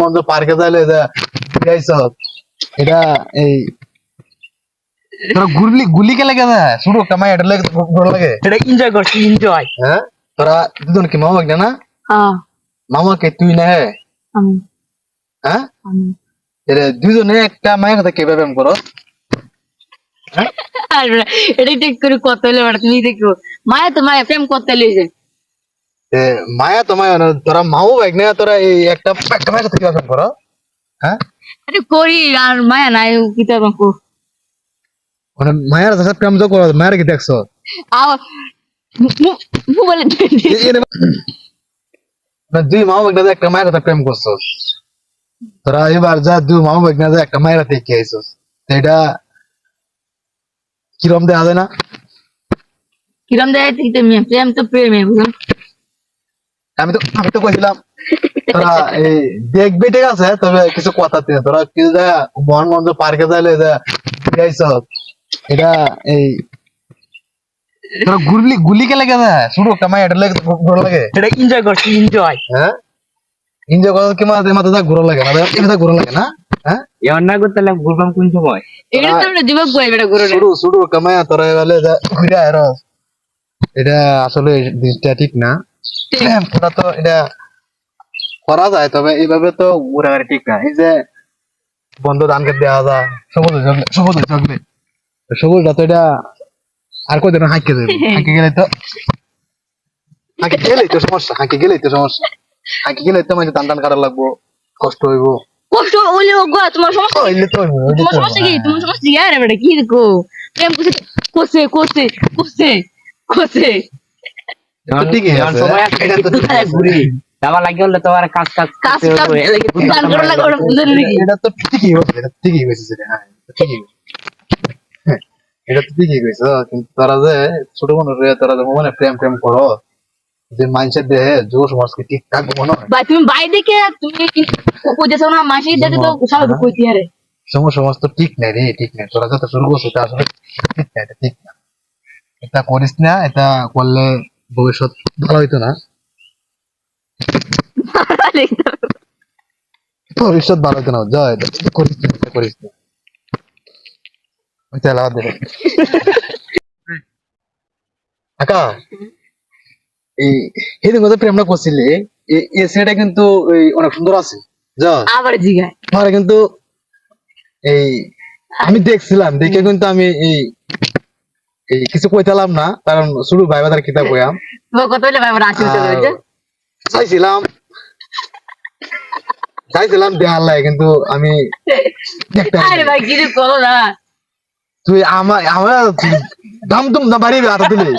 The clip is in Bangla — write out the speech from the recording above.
মোহনগঞ্জ পার্কে যাইলে এটা এই তোরা গুলি কে লাগে না শুরু কামাই এটা লাগে ভালো লাগে এটা এনজয় করছি এনজয় হ্যাঁ তোরা দুজন কি মামা না হ্যাঁ মামা কে তুই না আমি হ্যাঁ আমি এরে দুজনে একটা মায়ের কথা কিভাবে প্রেম করো আর এটা ঠিক করে কত হলে বড় তুমি দেখো মায়া তো মায়া প্রেম করতে লইছে মায়া তোমায় তোরা মাও বাইক না তোরা এই একটা একটা মায়ের কথা কিভাবে প্রেম করো হ্যাঁ আরে করি আর মায়া নাই কি তো বাকু মানে মায়ের সাথে প্রেম তো করো মায়ের কি দেখছো আও মোবাইলে দুই মাও বাইক না একটা মায়ের সাথে প্রেম করছো তোরা এবার যা দুই মাও বাইক না একটা মায়ের সাথে কি আইছো এটা কিরম দেয়া যায় না কিরম দেয় তুই তো প্রেম তো প্রেমে বুঝুন আমি তো কইছিলাম তোরা এই দেখবে ঠিক আছে তবে কিছু কথা আছে তোরা কি যা মোহনগঞ্জ পার্কে যাইলে যা আইছো এটা এই তোরা গুলি কে লাগে না শুরু কামাই এটা লাগে ভালো লাগে এটা এনজয় করছি এনজয় হ্যাঁ এনজয় করার কি মাথা যা ঘুরো লাগে না এটা ঘুরো লাগে না হ্যাঁ এমন না করতে লাগে ঘুরবাম কোন সময় এটা তো দিবক বই বেটা গুরু শুরু কামাই তোরা গেলে যা ঘুরে আর এটা আসলে জিনিসটা ঠিক না তোরা তো এটা করা যায় তবে এইভাবে তো ঘুরাঘুরি ঠিক না এই যে বন্ধ ধান কেটে দেওয়া যায় সবুজটা তো এটা আর কই দিন হাঁকে যাবে হাঁকে গেলেই তো সমস্যা হাঁকে গেলেই তো মানে ধান টান কাটা লাগবো কষ্ট হইব কষ্ট হইলে গো তোমার সমস্যা হইলে তো হইব তোমার সমস্যা কি তোমার সমস্যা কি আরে বেটা কি দেখো প্রেম করছে কোসে ঠিকই আছে সময় আছে এটা তো ঠিক আছে। ঘুরি যাওয়া লাগে হলে তোমার কাজ কাজ গান করা লাগে ওরা বুঝেন নাকি এটা তো ঠিকই হয়েছে সেটা হ্যাঁ ঠিকই হ্যাঁ, এটা তো ঠিকই কইছো কিন্তু তারা যে ছোট মানুষ তারা যে মানে প্রেম করো যে মানুষের দেহে জোশ মস্কি ঠিক থাকবো মনে হয় ভাই তুমি বাই দেখে তুমি কইতেছো না মাসি দেখে তো সব কইতি আরে সমস্ত ঠিক নাই রে ঠিক নাই তোরা যত শুরু করছো এটা আসলে ঠিক নাই এটা ঠিক না এটা করিস না এটা করলে ভবিষ্যৎ ভালো হইতো না ভবিষ্যৎ ভালো হইতো না জয় করিস না ওইটা আলাদা দেবে আকা এই এদের মধ্যে প্রেমটা করছিলে এই ছেলেটা কিন্তু অনেক সুন্দর আছে যা আবার জিগায় আমার কিন্তু এই আমি দেখছিলাম দেখে কিন্তু আমি এই এই কিছু কইতালাম না কারণ শুরু ভাই বাজার কিতাব কইয়াম তোমার কত হইলে ভাই আমার আসি হইছে চাইছিলাম দেয়ার লাগে কিন্তু আমি দেখতে আরে ভাই কি করো না তুই আমার দাম তুম না বাড়ি হাতে দিলে